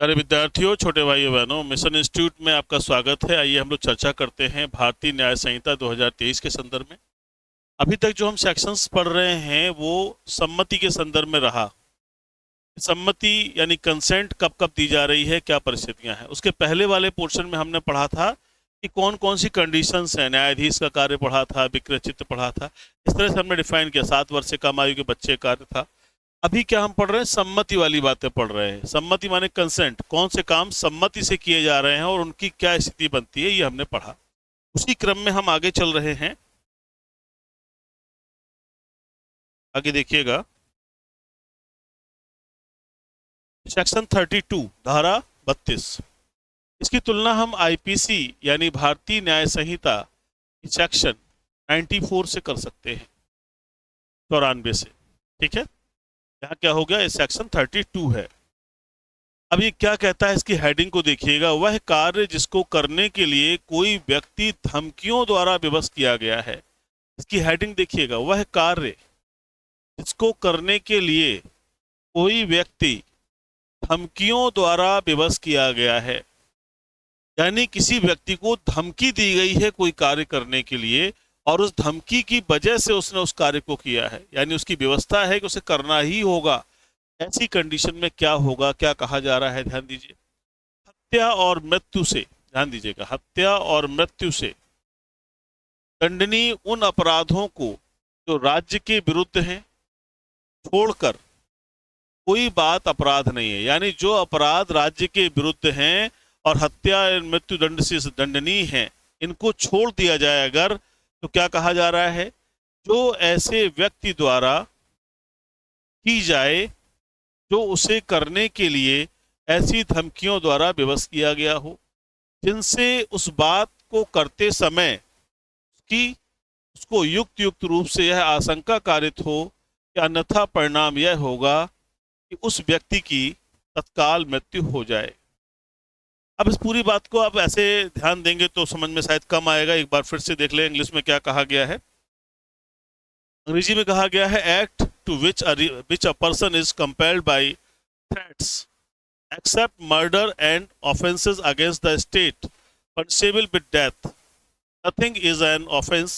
प्यारे विद्यार्थियों, छोटे भाइयों बहनों, मिशन इंस्टीट्यूट में आपका स्वागत है। आइए हम लोग चर्चा करते हैं भारतीय न्याय संहिता 2023 के संदर्भ में। अभी तक जो हम सेक्शंस पढ़ रहे हैं वो सम्मति के संदर्भ में रहा। सम्मति यानी कंसेंट कब कब दी जा रही है, क्या परिस्थितियां हैं। उसके पहले वाले पोर्शन में हमने पढ़ा था कि कौन कौन सी कंडीशंस हैं। न्यायाधीश का कार्य पढ़ा था, विक्रयचित्र पढ़ा था। इस तरह से हमने डिफाइन किया। 7 वर्ष से कम आयु के बच्चे का कार्य था। अभी क्या हम पढ़ रहे हैं, सम्मति वाली बातें पढ़ रहे हैं। सम्मति माने कंसेंट, कौन से काम सम्मति से किए जा रहे हैं और उनकी क्या स्थिति बनती है, ये हमने पढ़ा। उसी क्रम में हम आगे चल रहे हैं। आगे देखिएगा, सेक्शन 32 धारा 32। इसकी तुलना हम आईपीसी यानी भारतीय न्याय संहिता सेक्शन 94 से कर सकते हैं, 94 से। ठीक है, यहाँ क्या हो गया, ये सेक्शन 32 है। अब ये क्या कहता है, इसकी हेडिंग को देखिएगा। वह कार्य जिसको करने के लिए कोई व्यक्ति धमकियों द्वारा विवश किया गया है। इसकी हेडिंग देखिएगा, वह कार्य जिसको करने के लिए कोई व्यक्ति धमकियों द्वारा विवश किया गया है। यानी किसी व्यक्ति को धमकी दी गई है कोई कार्य करने के लिए और उस धमकी की वजह से उसने उस कार्य को किया है, यानी उसकी व्यवस्था है कि उसे करना ही होगा। ऐसी कंडीशन में क्या होगा, क्या कहा जा रहा है, ध्यान दीजिए। हत्या और मृत्यु से, ध्यान दीजिएगा, हत्या और मृत्यु से दंडनीय उन अपराधों को जो राज्य के विरुद्ध हैं छोड़कर कोई बात अपराध नहीं है। यानी जो अपराध राज्य के विरुद्ध हैं और हत्या और मृत्यु दंड से दंडनीय हैं, इनको छोड़ दिया जाए अगर, तो क्या कहा जा रहा है, जो ऐसे व्यक्ति द्वारा की जाए जो उसे करने के लिए ऐसी धमकियों द्वारा विवश किया गया हो, जिनसे उस बात को करते समय उसको युक्त युक्त रूप से यह आशंका कारित हो कि अन्यथा परिणाम यह होगा कि उस व्यक्ति की तत्काल मृत्यु हो जाए। अब इस पूरी बात को आप ऐसे ध्यान देंगे तो समझ में शायद कम आएगा। एक बार फिर से देख लें इंग्लिश में क्या कहा गया है। अंग्रेजी में कहा गया है, act to which a person is compelled by threats except murder and offences against the state punishable with death. Nothing is an offence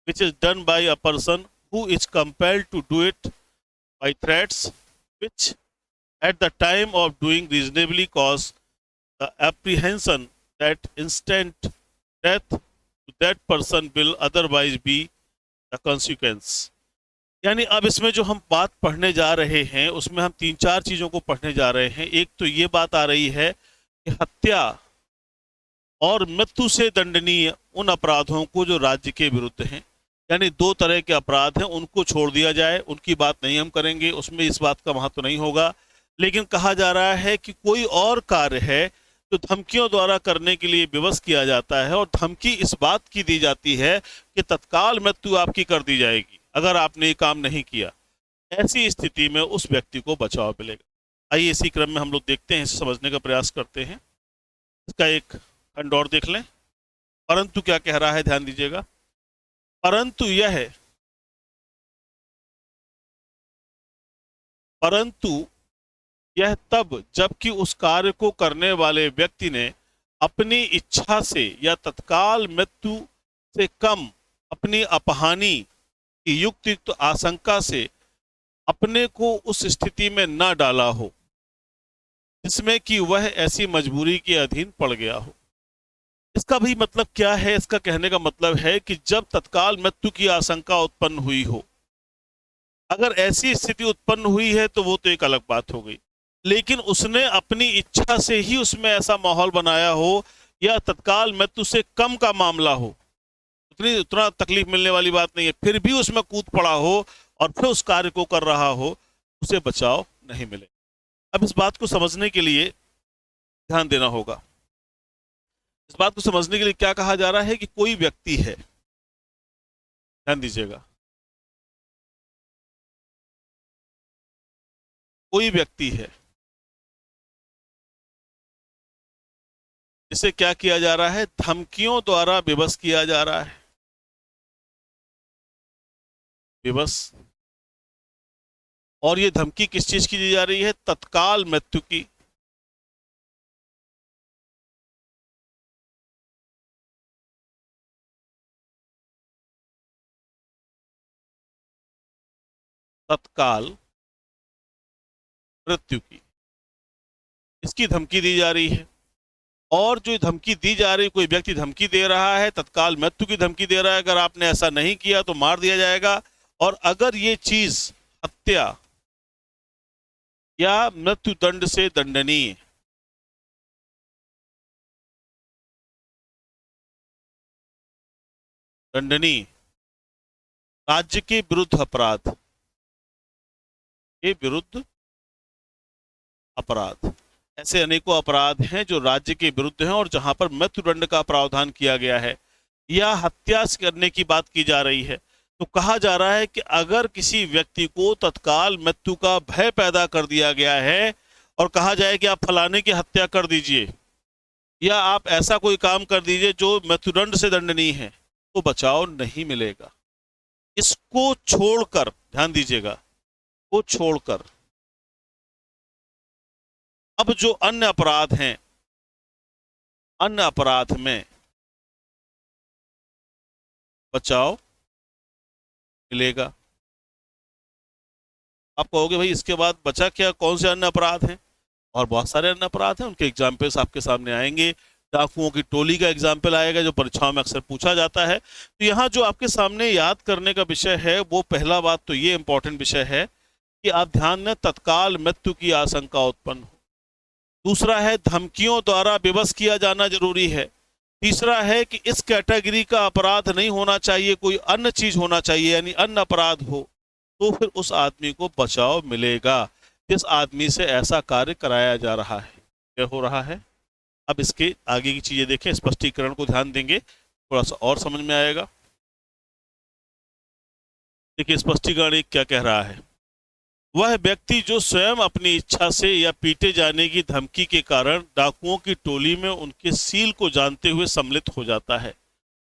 which is done by a person who is compelled to do it by threats, which at the time of doing reasonably cause the apprehension that instant death to that person will otherwise be the consequence. यानी अब इसमें जो हम बात पढ़ने जा रहे हैं उसमें हम 3-4 चीजों को पढ़ने जा रहे हैं। एक तो ये बात आ रही है कि हत्या और मृत्यु से दंडनीय उन अपराधों को जो राज्य के विरुद्ध हैं, यानी 2 तरह के अपराध हैं, उनको छोड़ दिया जाए। उनकी बात नहीं हम करेंगे, उसमें इस बात का महत्व नहीं होगा। लेकिन कहा जा रहा है कि कोई और कार्य है जो धमकियों द्वारा करने के लिए विवश किया जाता है और धमकी इस बात की दी जाती है कि तत्काल मृत्यु आपकी कर दी जाएगी अगर आपने ये काम नहीं किया। ऐसी स्थिति में उस व्यक्ति को बचाव मिलेगा। आइए इसी क्रम में हम लोग देखते हैं, इसे समझने का प्रयास करते हैं। इसका एक खंड और देख लें। परंतु क्या कह रहा है, ध्यान दीजिएगा। परंतु यह तब जबकि उस कार्य को करने वाले व्यक्ति ने अपनी इच्छा से या तत्काल मृत्यु से कम अपनी अपहानि की युक्त आशंका से अपने को उस स्थिति में न डाला हो जिसमें कि वह ऐसी मजबूरी के अधीन पड़ गया हो। इसका भी मतलब क्या है, इसका कहने का मतलब है कि जब तत्काल मृत्यु की आशंका उत्पन्न हुई हो, अगर ऐसी स्थिति उत्पन्न हुई है तो वो तो एक अलग बात हो गई। लेकिन उसने अपनी इच्छा से ही उसमें ऐसा माहौल बनाया हो या तत्काल मृत्यु से कम का मामला हो, उतना तकलीफ मिलने वाली बात नहीं है, फिर भी उसमें कूद पड़ा हो और फिर उस कार्य को कर रहा हो, उसे बचाव नहीं मिले। अब इस बात को समझने के लिए ध्यान देना होगा। इस बात को समझने के लिए क्या कहा जा रहा है कि कोई व्यक्ति है, ध्यान दीजिएगा, कोई व्यक्ति है जिसे क्या किया जा रहा है, धमकियों द्वारा विवश किया जा रहा है, विवश। और ये धमकी किस चीज की दी जा रही है, तत्काल मृत्यु की। तत्काल मृत्यु की, इसकी धमकी दी जा रही है। और जो धमकी दी जा रही, कोई व्यक्ति धमकी दे रहा है, तत्काल मृत्यु की धमकी दे रहा है, अगर आपने ऐसा नहीं किया तो मार दिया जाएगा। और अगर ये चीज हत्या या मृत्यु दंड से दंडनीय, राज्य के विरुद्ध अपराध, के विरुद्ध अपराध, ऐसे अनेकों अपराध हैं जो राज्य के विरुद्ध हैं और जहां पर मृत्युदंड का प्रावधान किया गया है या हत्या करने की बात की जा रही है, तो कहा जा रहा है कि अगर किसी व्यक्ति को तत्काल मृत्यु का भय पैदा कर दिया गया है और कहा जाए कि आप फलाने की हत्या कर दीजिए या आप ऐसा कोई काम कर दीजिए जो मृत्युदंड से दंडनीय है, तो बचाव नहीं मिलेगा। इसको छोड़कर, ध्यान दीजिएगा, को छोड़कर अब जो अन्य अपराध हैं, अन्य अपराध में बचाव मिलेगा। आप कहोगे भाई इसके बाद बचा क्या, कौन से अन्य अपराध हैं? और बहुत सारे अन्य अपराध हैं, उनके एग्जाम्पल्स आपके सामने आएंगे। डाकुओं की टोली का एग्जाम्पल आएगा जो परीक्षाओं में अक्सर पूछा जाता है। तो यहाँ जो आपके सामने याद करने का विषय है, वो पहला बात तो ये इंपॉर्टेंट विषय है कि आप ध्यान दें, तत्काल मृत्यु की आशंका उत्पन्न हो। दूसरा है धमकियों द्वारा विवश किया जाना जरूरी है। तीसरा है कि इस कैटेगरी का अपराध नहीं होना चाहिए, कोई अन्य चीज होना चाहिए, यानी अन्य अपराध हो, तो फिर उस आदमी को बचाव मिलेगा जिस आदमी से ऐसा कार्य कराया जा रहा है। क्या हो रहा है? अब इसके आगे की चीजें देखें, स्पष्टीकरण को ध्यान देंगे, थोड़ा सा और समझ में आएगा। देखिए स्पष्टीकरण एक क्या कह रहा है। वह व्यक्ति जो स्वयं अपनी इच्छा से या पीटे जाने की धमकी के कारण डाकुओं की टोली में उनके सील को जानते हुए सम्मिलित हो जाता है,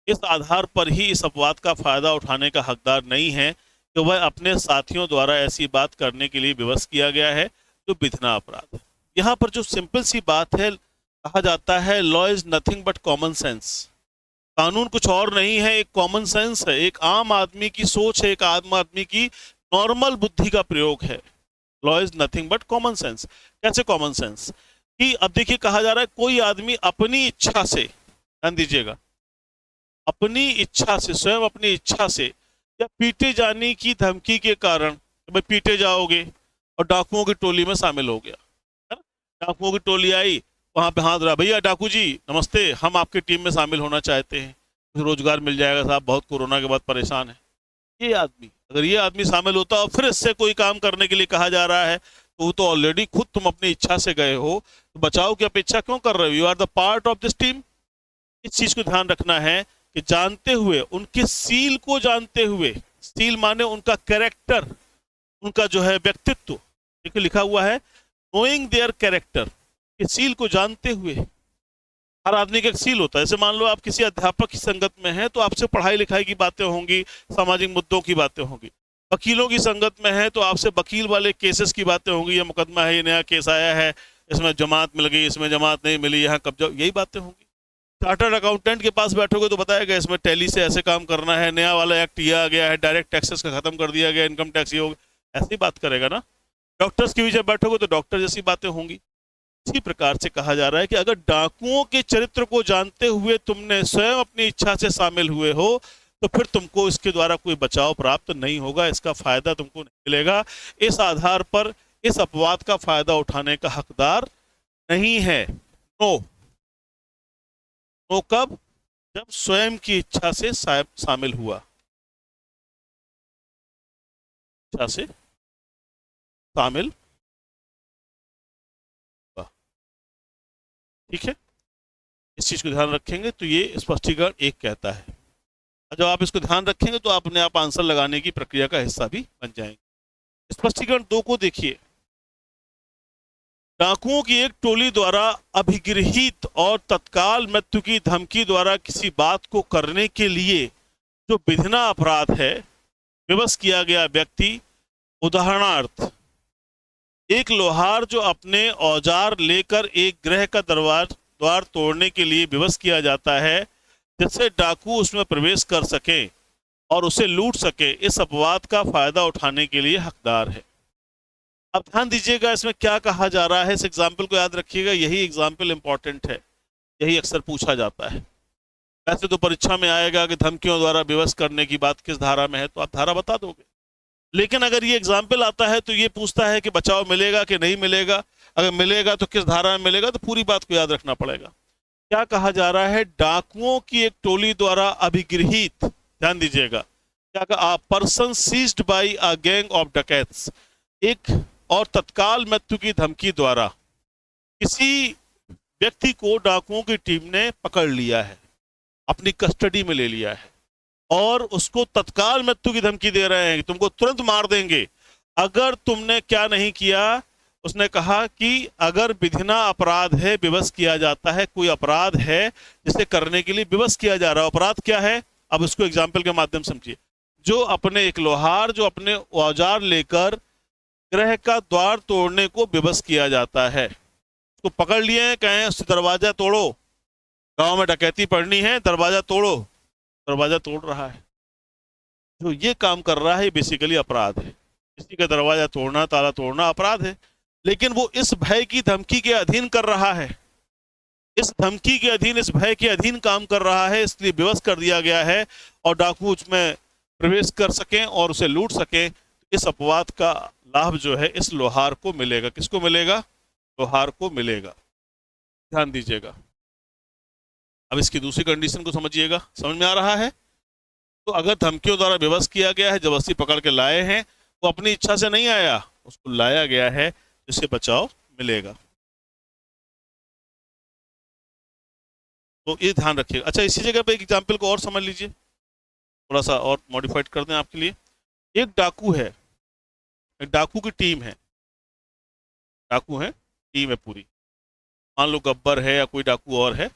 इस आधार पर ही इस अपवाद का फायदा उठाने का हकदार नहीं है कि वह अपने साथियों द्वारा ऐसी बात करने के लिए विवश किया गया है जो विधना अपराध है। यहाँ पर जो सिंपल सी बात है, कहा जाता है law is nothing but common sense. कानून कुछ और नहीं है, एक कॉमन सेंस है, एक आम आदमी की सोच है, एक आम आदमी की नॉर्मल बुद्धि का प्रयोग है। Law is nothing but common sense. कैसे कॉमन सेंस? कि अब देखिए कहा जा रहा है कोई आदमी अपनी इच्छा से, ध्यान दीजिएगा, अपनी इच्छा से, स्वयं अपनी इच्छा से या पीटे जाने की धमकी के कारण, भाई पीटे जाओगे, और डाकुओं की टोली में शामिल हो गया, है ना? डाकुओं की टोली आई, वहां पे हाथ रहा, भैया डाकू जी नमस्ते, हम आपकी टीम में शामिल होना चाहते हैं, रोजगार मिल जाएगा साहब, बहुत कोरोना के बाद परेशान है। ये आदमी, अगर ये आदमी शामिल होता और फिर इससे कोई काम करने के लिए कहा जा रहा है, तो वो तो ऑलरेडी खुद तुम अपनी इच्छा से गए हो, तो बचाव की अपेक्षा क्यों कर रहे हो? You are the part of this team. इस चीज को ध्यान रखना है कि जानते हुए, उनके सील को जानते हुए, सील माने उनका कैरेक्टर, उनका जो है व्यक्तित्व, देखिए लिखा हुआ है नोइंग देयर कैरेक्टर, कि सील को जानते हुए। हर आदमी का एक सील होता है। जैसे मान लो आप किसी अध्यापक की संगत में हैं तो आपसे पढ़ाई लिखाई की बातें होंगी, सामाजिक मुद्दों की बातें होंगी। वकीलों की संगत में है तो आपसे वकील वाले केसेस की बातें होंगी, ये मुकदमा है, ये नया केस आया है, इसमें जमात मिल गई, इसमें जमात नहीं मिली, यहाँ कब्जा, यही बातें होंगी। चार्टर्ड अकाउंटेंट के पास बैठोगे तो बताएगा इसमें टैली से ऐसे काम करना है, नया वाला एक्ट ये आ गया है, डायरेक्ट टैक्सेस का खत्म कर दिया गया, इनकम टैक्स ये हो गया, ऐसी बात करेगा ना। डॉक्टर्स के बीच बैठोगे तो डॉक्टर जैसी बातें होंगी। इसी प्रकार से कहा जा रहा है कि अगर डाकुओं के चरित्र को जानते हुए तुमने स्वयं अपनी इच्छा से शामिल हुए हो, तो फिर तुमको इसके द्वारा कोई बचाव प्राप्त नहीं होगा, इसका फायदा तुमको नहीं मिलेगा। इस आधार पर इस अपवाद का फायदा उठाने का हकदार नहीं है। नो, नो कब? जब स्वयं की इच्छा से शामिल हुआ, इच्छा से शामिल, ठीक है। इस चीज को ध्यान रखेंगे तो ये स्पष्टीकरण एक कहता है, और जब आप इसको ध्यान रखेंगे तो आप अपने आप आंसर लगाने की प्रक्रिया का हिस्सा भी बन जाएंगे। स्पष्टीकरण 2 को देखिए। डाकुओं की एक टोली द्वारा अभिगृहित और तत्काल मृत्यु की धमकी द्वारा किसी बात को करने के लिए जो विधना अपराध है, विवश किया गया व्यक्ति, उदाहरणार्थ एक लोहार जो अपने औजार लेकर एक गृह का द्वार तोड़ने के लिए विवश किया जाता है जिससे डाकू उसमें प्रवेश कर सके और उसे लूट सके, इस अपवाद का फायदा उठाने के लिए हकदार है। अब ध्यान दीजिएगा इसमें क्या कहा जा रहा है, इस एग्जाम्पल को याद रखिएगा, यही एग्जाम्पल इंपॉर्टेंट है, यही अक्सर पूछा जाता है। वैसे तो परीक्षा में आएगा कि धमकियों द्वारा विवश करने की बात किस धारा में है, तो आप धारा बता दोगे, लेकिन अगर ये एग्जाम्पल आता है तो ये पूछता है कि बचाव मिलेगा कि नहीं मिलेगा, अगर मिलेगा तो किस धारा में मिलेगा, तो पूरी बात को याद रखना पड़ेगा। क्या कहा जा रहा है, डाकुओं की एक टोली द्वारा अभिगृहित, ध्यान दीजिएगा, क्या कहा, person seized by a gang of dacoits, एक और तत्काल मृत्यु की धमकी द्वारा किसी व्यक्ति को डाकुओं की टीम ने पकड़ लिया है, अपनी कस्टडी में ले लिया है और उसको तत्काल मृत्यु की धमकी दे रहे हैं कि तुमको तुरंत मार देंगे अगर तुमने क्या नहीं किया। उसने कहा कि अगर विधिना अपराध है, विवश किया जाता है, कोई अपराध है जिसे करने के लिए विवश किया जा रहा है, अपराध क्या है, अब इसको एग्जाम्पल के माध्यम समझिए। जो अपने एक लोहार जो अपने औजार लेकर गृह का द्वार तोड़ने को विवश किया जाता है, उसको पकड़ लिए हैं, कहें उससे दरवाजा तोड़ो, गांव में डकैती पड़नी है, दरवाजा तोड़ो, दरवाजा तोड़ रहा है, जो ये काम कर रहा है बेसिकली अपराध है। किसी का दरवाजा तोड़ना, ताला तोड़ना अपराध है, लेकिन वो इस भय की धमकी के अधीन कर रहा है, इस धमकी के अधीन, इस भय के अधीन काम कर रहा है, इसलिए विवश कर दिया गया है और डाकू उसमें प्रवेश कर सकें और उसे लूट सकें। इस अपवाद का लाभ जो है इस लोहार को मिलेगा। किसको मिलेगा? लोहार को मिलेगा। ध्यान दीजिएगा। अब इसकी दूसरी कंडीशन को समझिएगा, समझ में आ रहा है? तो अगर धमकियों द्वारा विवश किया गया है, जबरदस्ती पकड़ के लाए हैं, वो अपनी इच्छा से नहीं आया, उसको लाया गया है, जिससे बचाव मिलेगा। तो ये ध्यान रखिएगा। अच्छा, इसी जगह पे एक एग्जाम्पल को और समझ लीजिए, थोड़ा सा और मॉडिफाइड कर दें आपके लिए। एक डाकू है, एक डाकू की टीम है, डाकू है, टीम है पूरी, मान लो गब्बर है या कोई डाकू और है,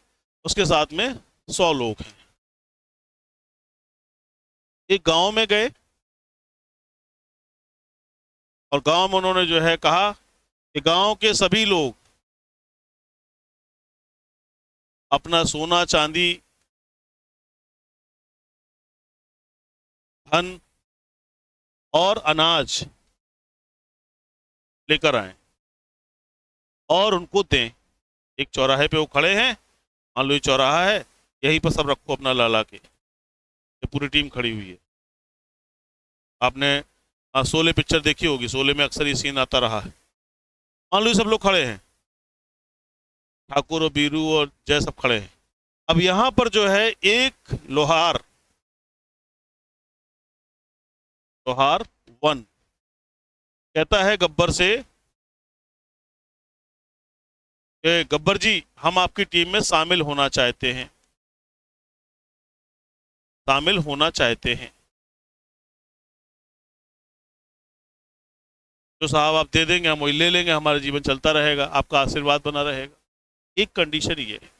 उसके साथ में 100 लोग हैं। एक गांव में गए और गांव में उन्होंने जो है कहा कि गांव के सभी लोग अपना सोना चांदी धन और अनाज लेकर आए और उनको दें। एक चौराहे पे वो खड़े हैं, मान लो ये चौराहा है, यहीं पर सब रखो अपना ला के, ये पूरी टीम खड़ी हुई है। आपने शोले पिक्चर देखी होगी, शोले में अक्सर ये सीन आता रहा है। मान लो ये सब लोग खड़े हैं, ठाकुर और बीरू और जय सब खड़े हैं। अब यहां पर जो है एक लोहार, लोहार 1 कहता है गब्बर से कि गब्बर जी, हम आपकी टीम में शामिल होना चाहते हैं, शामिल होना चाहते हैं। जो साहब आप दे देंगे हम वही ले लेंगे, हमारा जीवन चलता रहेगा, आपका आशीर्वाद बना रहेगा। एक कंडीशन ये है,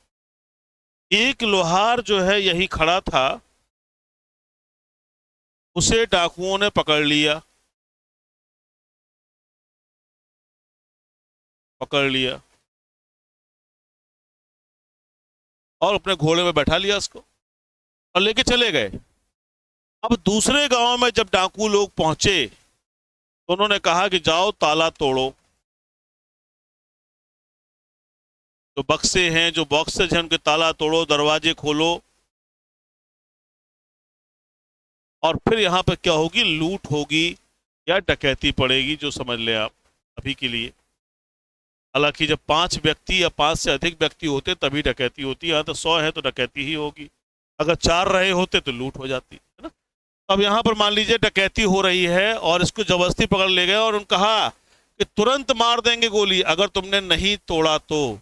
एक लोहार जो है यही खड़ा था, उसे डाकुओं ने पकड़ लिया, पकड़ लिया और अपने घोड़े में बैठा लिया उसको और लेके चले गए। अब दूसरे गांव में जब डाकू लोग पहुंचे तो उन्होंने कहा कि जाओ ताला तोड़ो, जो बक्से हैं, जो बॉक्सेज हैं, उनके ताला तोड़ो, दरवाजे खोलो और फिर यहां पर क्या होगी, लूट होगी या डकैती पड़ेगी, जो समझ ले आप अभी के लिए। हालांकि जब 5 व्यक्ति या 5 से अधिक व्यक्ति होते तभी डकैती होती है, यहाँ तो 100 है तो डकैती ही होगी। अगर 4 रहे होते तो लूट हो जाती है ना। अब यहाँ पर मान लीजिए डकैती हो रही है और इसको जबरदस्ती पकड़ ले गए और उन्होंने कहा कि तुरंत मार देंगे गोली, अगर तुमने नहीं तोड़ा तो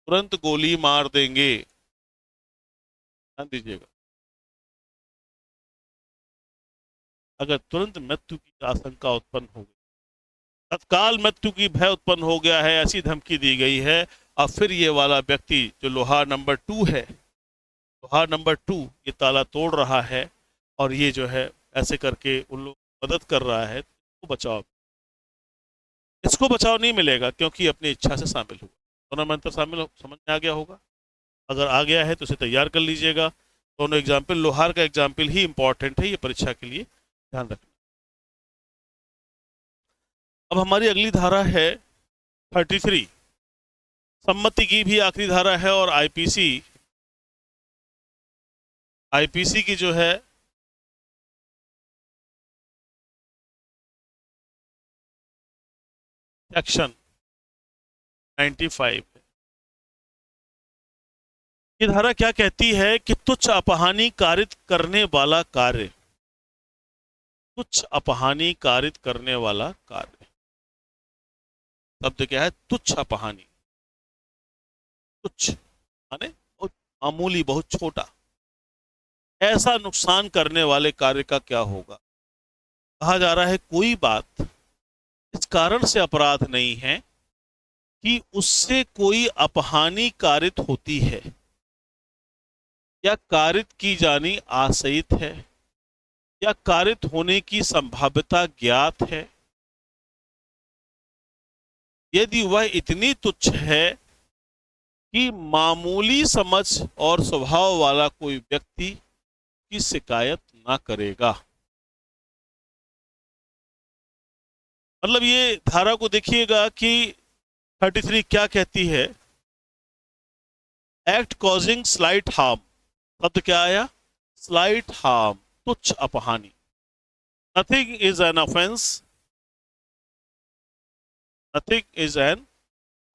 तुरंत गोली मार देंगे। ध्यान दीजिएगा, अगर तुरंत मृत्यु की आशंका उत्पन्न हो गई, तत्काल मृत्यु की भय उत्पन्न हो गया है, ऐसी धमकी दी गई है, और फिर ये वाला व्यक्ति जो लोहार नंबर 2 है, लोहार नंबर 2 ये ताला तोड़ रहा है और ये जो है ऐसे करके उन लोग मदद कर रहा है, तो बचाव, इसको बचाव नहीं मिलेगा क्योंकि अपनी इच्छा से शामिल हुआ। दोनों मंत्र शामिल समझ में आ गया होगा? अगर आ गया है तो इसे तैयार कर लीजिएगा। दोनों एग्जाम्पल, लोहार का एग्जाम्पल ही इंपॉर्टेंट है ये परीक्षा के लिए, ध्यान रखना। अब हमारी अगली धारा है 33, सम्मति की भी आखिरी धारा है, और आईपीसी की जो है सेक्शन 95, ये धारा क्या कहती है कि तुच्छ अपहानि कारित करने वाला कार्य, तुच्छ अपहानि कारित करने वाला कार्य, शब्द क्या है? तुच्छ अपहानि। तुच्छ माने बहुत मामूली, बहुत छोटा, ऐसा नुकसान करने वाले कार्य का क्या होगा? कहा जा रहा है कोई बात इस कारण से अपराध नहीं है कि उससे कोई अपहानि कारित होती है या कारित की जानी आशयित है या कारित होने की संभाव्यता ज्ञात है, यदि वह इतनी तुच्छ है कि मामूली समझ और स्वभाव वाला कोई व्यक्ति की शिकायत ना करेगा। मतलब ये धारा को देखिएगा कि 33 क्या कहती है? एक्ट कॉजिंग स्लाइट हार्म, शब्द क्या आया? स्लाइट हार्म, तुच्छ अपहानि। Nothing is an offence, nothing is an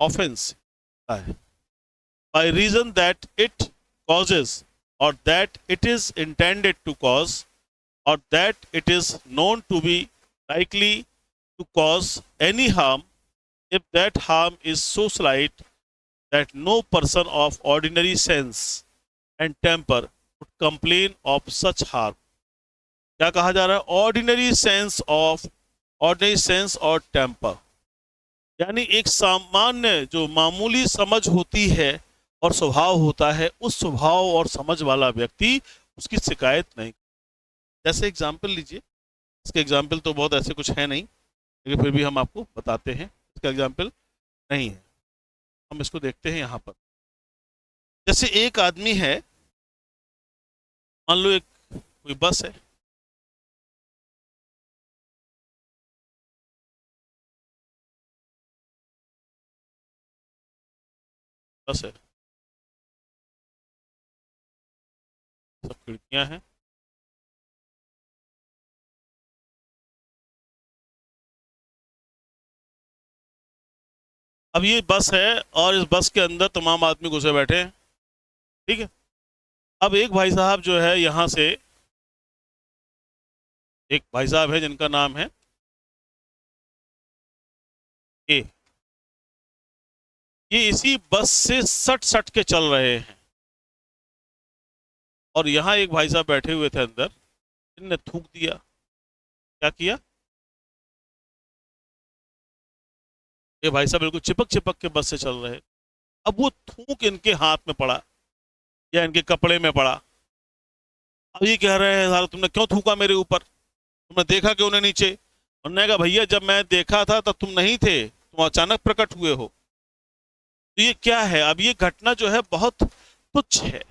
offence by reason that it causes, or that it is intended to cause, or that it is known to be likely to cause any harm, if that harm is so slight that no person of ordinary sense and temper would complain of such harm. क्या कहा जा रहा है? ordinary sense और temper, यानी एक सामान्य जो मामूली समझ होती है और स्वभाव होता है, उस स्वभाव और समझ वाला व्यक्ति उसकी शिकायत नहीं। जैसे एग्जाम्पल लीजिए, इसके एग्जाम्पल तो बहुत ऐसे कुछ है नहीं, लेकिन फिर भी हम आपको बताते हैं, इसका एग्जाम्पल नहीं है, हम इसको देखते हैं यहाँ पर। जैसे एक आदमी है, मान लो एक कोई बस है, बस है, सब खिड़कियां हैं, अब ये बस है और इस बस के अंदर तमाम आदमी घुसे बैठे हैं, ठीक है। अब एक भाई साहब जो है यहाँ से, एक भाई साहब है जिनका नाम है ए, ये इसी बस से सट सट के चल रहे हैं, और यहाँ एक भाई साहब बैठे हुए थे अंदर, इनने थूक दिया। क्या किया? ये भाई साहब बिल्कुल चिपक चिपक के बस से चल रहे, अब वो थूक इनके हाथ में पड़ा या इनके कपड़े में पड़ा। अब ये कह रहे हैं सारा तुमने क्यों थूका मेरे ऊपर, तुमने देखा क्यों नहीं नीचे? उन्होंने कहा भैया जब मैं देखा था तब तुम नहीं थे, तुम अचानक प्रकट हुए हो। तो ये क्या है? अब ये घटना जो है बहुत तुच्छ है,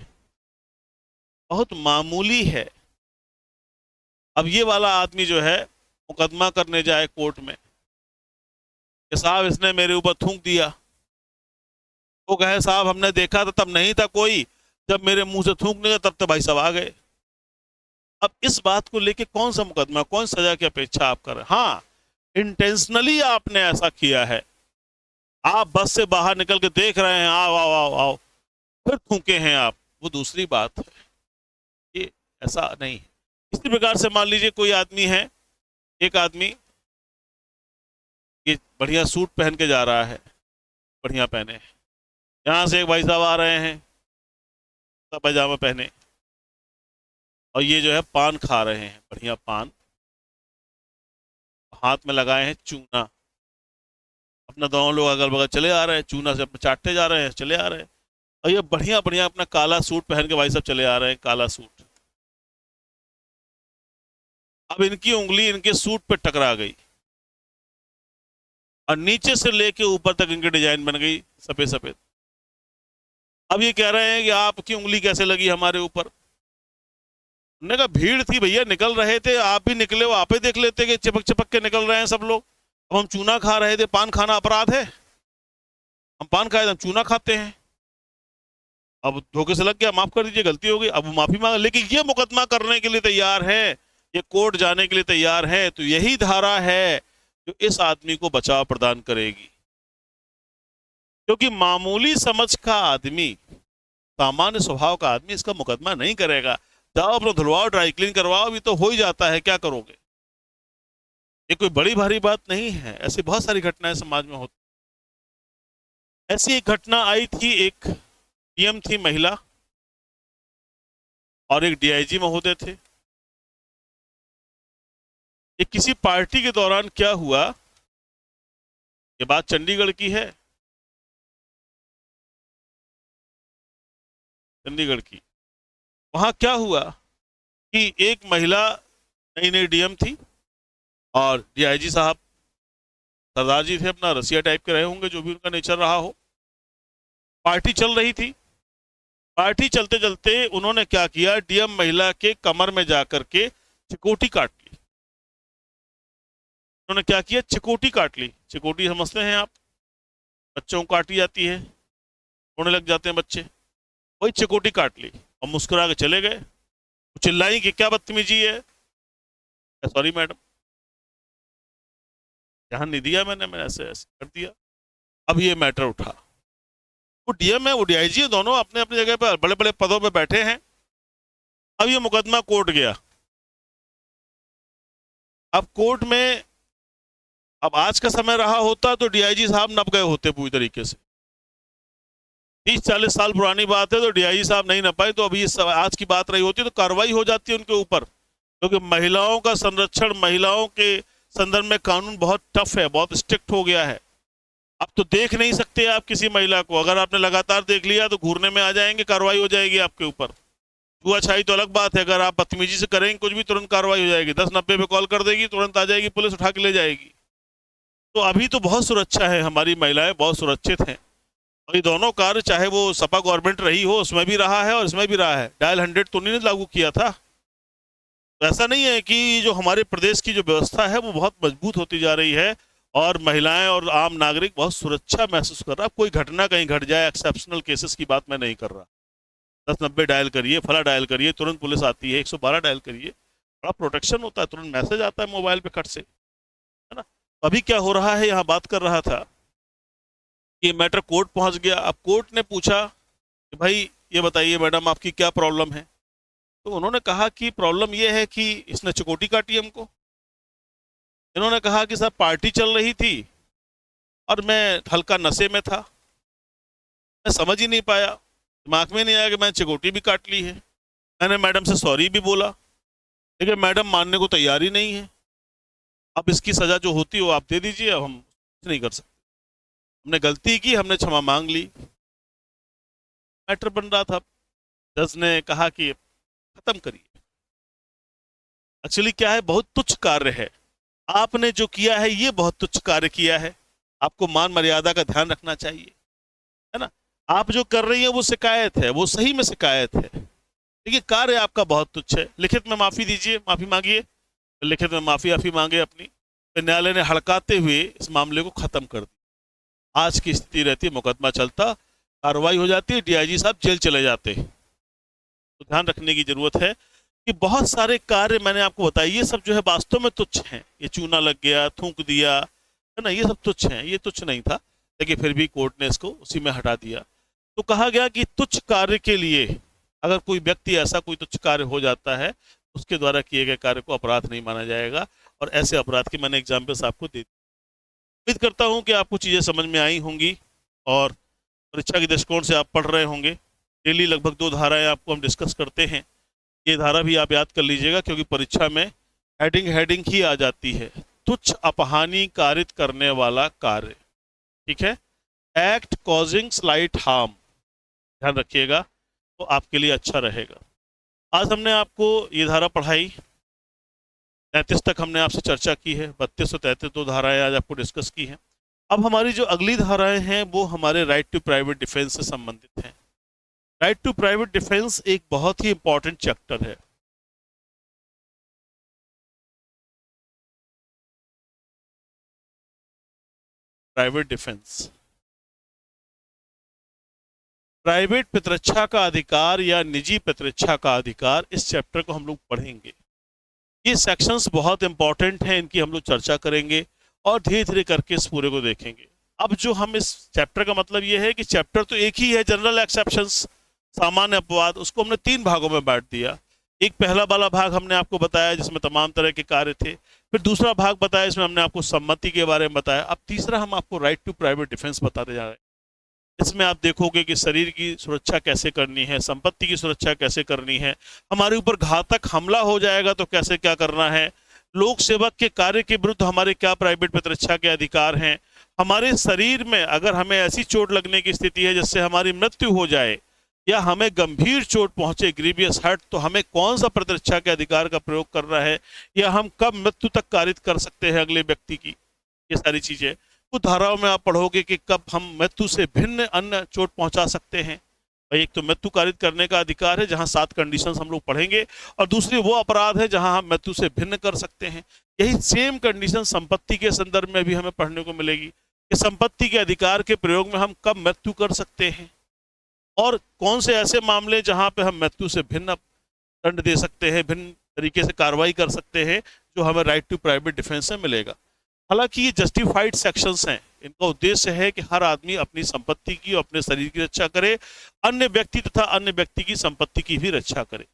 बहुत मामूली है। अब ये वाला आदमी जो है मुकदमा करने जाए कोर्ट में कि साहब इसने मेरे ऊपर थूक दिया, वो कहे साहब हमने देखा था तब नहीं था कोई, जब मेरे मुंह से थूकने का तब तो भाई साहब आ गए। अब इस बात को लेके कौन सा मुकदमा, कौन सजा की अपेक्षा आप कर रहे हैं? हाँ, इंटेंशनली आपने ऐसा किया है, आप बस से बाहर निकल के देख रहे हैं, आओ आओ आओ आओ, फिर थूके हैं आप, वो दूसरी बात है, ये ऐसा नहीं है। इसी प्रकार से मान लीजिए कोई आदमी है, एक आदमी ये बढ़िया सूट पहन के जा रहा है, बढ़िया पहने, यहाँ से एक भाई साहब आ रहे हैं सब पैजामा पहने, और ये जो है पान खा रहे हैं, बढ़िया पान, हाथ में लगाए हैं चूना, अपना दोनों लोग अगल बगल चले आ रहे हैं, चूना से अपने चाटते जा रहे हैं, चले आ रहे हैं, और ये बढ़िया बढ़िया अपना काला सूट पहन के भाई साहब चले आ रहे हैं, काला सूट। अब इनकी उंगली इनके सूट पे टकरा गई और नीचे से लेके ऊपर तक इनकी डिजाइन बन गई सफेद सफेद। अब ये कह रहे हैं कि आपकी उंगली कैसे लगी हमारे ऊपर? उन्होंने कहा भीड़ थी भैया, निकल रहे थे, आप भी निकले हो, आप ही देख लेते कि चिपक चिपक के निकल रहे हैं सब लोग। अब हम चूना खा रहे थे, पान खाना अपराध है? हम पान खाए, हम चूना खाते हैं। अब धोखे से लग गया, माफ कर दीजिए, गलती हो गई, अब वो माफी मांगा, लेकिन ये मुकदमा करने के लिए तैयार है, ये कोर्ट जाने के लिए तैयार है। तो यही धारा है जो इस आदमी को बचाव प्रदान करेगी, क्योंकि मामूली समझ का आदमी, सामान्य स्वभाव का आदमी इसका मुकदमा नहीं करेगा। जाओ अपना धुलवाओ, ड्राई क्लीन करवाओ, अभी तो हो ही जाता है, क्या करोगे? ये कोई बड़ी भारी बात नहीं है। ऐसी बहुत सारी घटनाएं समाज में होती। ऐसी एक घटना आई थी, एक डीएम थी महिला और एक डीआईजी महोदय थे। ये किसी पार्टी के दौरान क्या हुआ, ये बात चंडीगढ़ की है, चंडीगढ़ की। वहां क्या हुआ कि एक महिला नई नई डीएम थी और डीआईजी साहब सरदार जी थे, अपना रसिया टाइप के रहे होंगे, जो भी उनका नेचर रहा हो। पार्टी चल रही थी, पार्टी चलते चलते उन्होंने क्या किया, डीएम महिला के कमर में जाकर के चिकोटी काट ली। उन्होंने क्या किया, चिकोटी काट ली। चिकोटी समझते हैं आप, बच्चों को काटी जाती है, रोने लग जाते हैं बच्चे, वही चिकोटी काट ली और मुस्कुरा के चले गए। चिल्लाई कि क्या बदतमीजी है। सॉरी मैडम, ध्यान नहीं दिया मैंने ऐसे ऐसे कर दिया। अब ये मैटर उठा, वो डीएम है, वो डीआईजी है, दोनों अपने अपनी जगह पर बड़े बड़े पदों पे बैठे हैं। अब ये मुकदमा कोर्ट गया। अब कोर्ट में, अब आज का समय रहा होता तो डीआईजी साहब नप गए होते पूरी तरीके से। 30-40 साल पुरानी बात है तो डीआईजी साहब नहीं नपाए, तो अभी आज की बात रही होती तो कार्रवाई हो जाती है उनके ऊपर, क्योंकि महिलाओं का संरक्षण, महिलाओं के संदर्भ में कानून बहुत टफ है, बहुत स्ट्रिक्ट हो गया है। अब तो देख नहीं सकते आप किसी महिला को, अगर आपने लगातार देख लिया तो घूरने में आ जाएंगे, कार्रवाई हो जाएगी आपके ऊपर। छुआछाई तो अलग बात है, अगर आप बदतमीजी से करेंगे कुछ भी, तुरंत कार्रवाई हो जाएगी, 1090 पे कॉल कर देगी, तुरंत आ जाएगी पुलिस, उठा के ले जाएगी। तो अभी तो बहुत सुरक्षा है, हमारी महिलाएं बहुत सुरक्षित हैं। और ये दोनों कार्य, चाहे वो सपा गवर्नमेंट रही हो, उसमें भी रहा है और इसमें भी रहा है। डायल 100 तो नहीं लागू किया था। तो ऐसा नहीं है कि जो हमारे प्रदेश की जो व्यवस्था है वो बहुत मजबूत होती जा रही है और महिलाएं और आम नागरिक बहुत सुरक्षा महसूस कर रहा है। कोई घटना कहीं घट जाए, एक्सेप्शनल केसेस की बात मैं नहीं कर रहा। 1090 डायल करिए, फला डायल करिए, तुरंत पुलिस आती है, 112 डायल करिए, बड़ा प्रोटेक्शन होता है, तुरंत मैसेज आता है मोबाइल पे खट से, है ना। अभी क्या हो रहा है, यहाँ बात कर रहा था कि मैटर कोर्ट पहुंच गया। अब कोर्ट ने पूछा कि भाई ये बताइए मैडम आपकी क्या प्रॉब्लम है। तो उन्होंने कहा कि प्रॉब्लम ये है कि इसने चिकोटी काटी हमको। इन्होंने कहा कि साहब पार्टी चल रही थी और मैं हल्का नशे में था, मैं समझ ही नहीं पाया, दिमाग में नहीं आया कि मैं चिकोटी भी काट ली है। मैंने मैडम से सॉरी भी बोला, लेकिन मैडम मानने को तैयार ही नहीं है। अब इसकी सजा जो होती है वो आप दे दीजिए, अब हम कुछ नहीं कर सकते, हमने गलती की, हमने क्षमा मांग ली। मैटर बन रहा था, जज ने कहा कि खत्म करिए। एक्चुअली क्या है, बहुत तुच्छ कार्य है, आपने जो किया है ये बहुत तुच्छ कार्य किया है, आपको मान मर्यादा का ध्यान रखना चाहिए, है ना। आप जो कर रही है वो शिकायत है, वो सही में शिकायत है, लेकिन कार्य आपका बहुत तुच्छ है। लिखित में माफी दीजिए, माफी मांगिए। लिखित में माफी मांगे अपनी, तो न्यायालय ने हड़काते हुए इस मामले को खत्म कर दिया। आज की स्थिति रहती है, मुकदमा चलता, कार्रवाई हो जाती है, डीआईजी साहब जेल चले जाते हैं। तो ध्यान रखने की जरूरत है कि बहुत सारे कार्य मैंने आपको बताया, ये सब जो है वास्तव में तुच्छ हैं। ये चूना लग गया, थूक दिया, है ना, ये सब तुच्छ हैं, ये तुच्छ नहीं था, लेकिन फिर भी कोर्ट ने इसको उसी में हटा दिया। तो कहा गया कि तुच्छ कार्य के लिए अगर कोई व्यक्ति ऐसा कोई तुच्छ कार्य हो जाता है, उसके द्वारा किए गए कार्य को अपराध नहीं माना जाएगा। और ऐसे अपराध के मैंने एग्जाम्पल्स आपको दे दी। उम्मीद करता हूँ कि आपको चीज़ें समझ में आई होंगी और परीक्षा के दृष्टिकोण से आप पढ़ रहे होंगे। डेली लगभग 2 धाराएं आपको हम डिस्कस करते हैं, ये धारा भी आप याद कर लीजिएगा, क्योंकि परीक्षा में हेडिंग ही आ जाती है, तुच्छ अपहानि कारित करने वाला कार्य, ठीक है, एक्ट कॉजिंग स्लाइट हार्म, ध्यान रखिएगा, तो आपके लिए अच्छा रहेगा। आज हमने आपको ये धारा पढ़ाई, 33 तक हमने आपसे चर्चा की है, 32 और 33 2 धाराएं आज आपको डिस्कस की हैं। अब हमारी जो अगली धाराएं हैं वो हमारे राइट टू प्राइवेट डिफेंस से संबंधित हैं। राइट टू प्राइवेट डिफेंस एक बहुत ही इंपॉर्टेंट चैप्टर है। Private defence. प्राइवेट प्रतिरक्षा का अधिकार या निजी प्रतिरक्षा का अधिकार, इस चैप्टर को हम लोग पढ़ेंगे। ये सेक्शंस बहुत इंपॉर्टेंट हैं, इनकी हम लोग चर्चा करेंगे और धीरे धीरे करके इस पूरे को देखेंगे। अब जो हम इस चैप्टर का मतलब ये है कि चैप्टर तो एक ही है, जनरल एक्सेप्शंस, सामान्य अपवाद, उसको हमने 3 भागों में बांट दिया। एक पहला वाला भाग हमने आपको बताया जिसमें तमाम तरह के कार्य थे, फिर दूसरा भाग बताया इसमें हमने आपको सम्मति के बारे में बताया, अब तीसरा हम आपको राइट टू प्राइवेट डिफेंस बताते जा रहे हैं। इसमें आप देखोगे कि शरीर की सुरक्षा कैसे करनी है, संपत्ति की सुरक्षा कैसे करनी है, हमारे ऊपर घातक हमला हो जाएगा तो कैसे क्या करना है, लोक सेवक के कार्य के विरुद्ध हमारे क्या प्राइवेट प्रतिरक्षा के अधिकार हैं, हमारे शरीर में अगर हमें ऐसी चोट लगने की स्थिति है जिससे हमारी मृत्यु हो जाए या हमें गंभीर चोट पहुंचे, ग्रीवियस हर्ट, तो हमें कौन सा प्रतिरक्षा के अधिकार का प्रयोग करना है, या हम कब मृत्यु तक कारित कर सकते हैं अगले व्यक्ति की, ये सारी चीजें कुछ धाराओं में आप पढ़ोगे कि कब हम मृत्यु से भिन्न अन्य चोट पहुंचा सकते हैं। भाई एक तो मृत्यु कारित करने का अधिकार है जहां 7 कंडीशंस हम लोग पढ़ेंगे, और दूसरी वो अपराध है जहां हम मृत्यु से भिन्न कर सकते हैं। यही सेम कंडीशन संपत्ति के संदर्भ में भी हमें पढ़ने को मिलेगी कि संपत्ति के अधिकार के प्रयोग में हम कब मृत्यु कर सकते हैं और कौन से ऐसे मामले जहां पे हम मृत्यु से भिन्न दंड दे सकते हैं, भिन्न तरीके से कार्रवाई कर सकते हैं, जो हमें राइट टू प्राइवेट डिफेंस में मिलेगा। हालांकि ये जस्टिफाइड सेक्शंस हैं, इनका उद्देश्य है कि हर आदमी अपनी संपत्ति की और अपने शरीर की रक्षा करे, अन्य व्यक्ति तथा अन्य व्यक्ति की संपत्ति की भी रक्षा करे।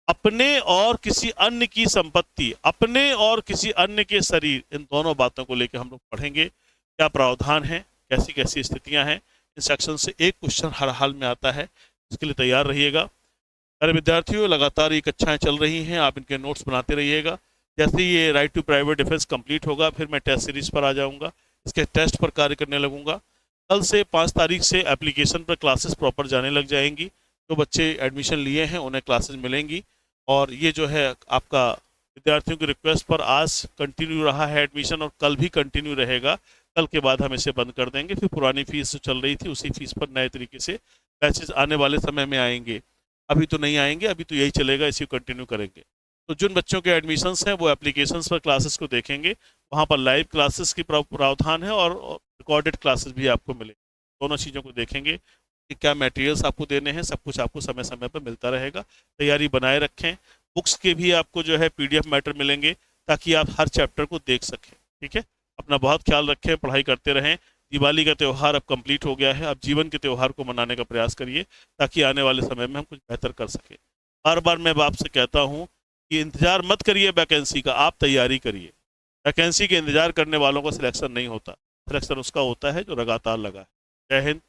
अपने और किसी अन्य की संपत्ति, अपने और किसी अन्य के शरीर, इन दोनों बातों को लेकर हम लोग पढ़ेंगे क्या प्रावधान है, कैसी कैसी स्थितियां हैं। इन सेक्शन से एक क्वेश्चन हर हाल में आता है, इसके लिए तैयार रहिएगा। अरे विद्यार्थियों, लगातार ये कक्षाएं चल रही हैं, आप इनके नोट्स बनाते रहिएगा। जैसे ये right to private defence complete होगा फिर मैं टेस्ट सीरीज पर आ जाऊंगा, इसके टेस्ट पर कार्य करने लगूंगा। कल से 5 तारीख से एप्लीकेशन पर क्लासेस प्रॉपर जाने लग जाएंगी। जो बच्चे एडमिशन लिए हैं उन्हें क्लासेस मिलेंगी, और ये जो है आपका विद्यार्थियों की रिक्वेस्ट पर आज कंटिन्यू रहा है एडमिशन और कल भी कंटिन्यू रहेगा। कल के बाद हम इसे बंद कर देंगे, फिर पुरानी फीस जो चल रही थी उसी फीस पर नए तरीके से बैचेस आने वाले समय में आएंगे। अभी तो नहीं आएंगे, अभी तो यही चलेगा, इसी को कंटिन्यू करेंगे। तो जिन बच्चों के एडमिशन्स हैं वो एप्लीकेशंस पर क्लासेस को देखेंगे, वहाँ पर लाइव क्लासेस की प्रावधान है और रिकॉर्डेड क्लासेस भी आपको मिले। दोनों चीज़ों को देखेंगे कि क्या मटेरियल्स आपको देने हैं, सब कुछ आपको समय समय पर मिलता रहेगा। तैयारी बनाए रखें। बुक्स के भी आपको जो है PDF मैटर मिलेंगे ताकि आप हर चैप्टर को देख सकें। ठीक है, अपना बहुत ख्याल रखें, पढ़ाई करते रहें। दिवाली का त्यौहार अब कंप्लीट हो गया है, अब जीवन के त्यौहार को मनाने का प्रयास करिए ताकि आने वाले समय में हम कुछ बेहतर कर सकें। बार बार मैं आपसे कहता हूँ कि इंतजार मत करिए वैकेंसी का, आप तैयारी करिए। वैकेंसी के इंतजार करने वालों का सिलेक्शन नहीं होता, सिलेक्शन उसका होता है जो लगातार लगा है। जय हिंद।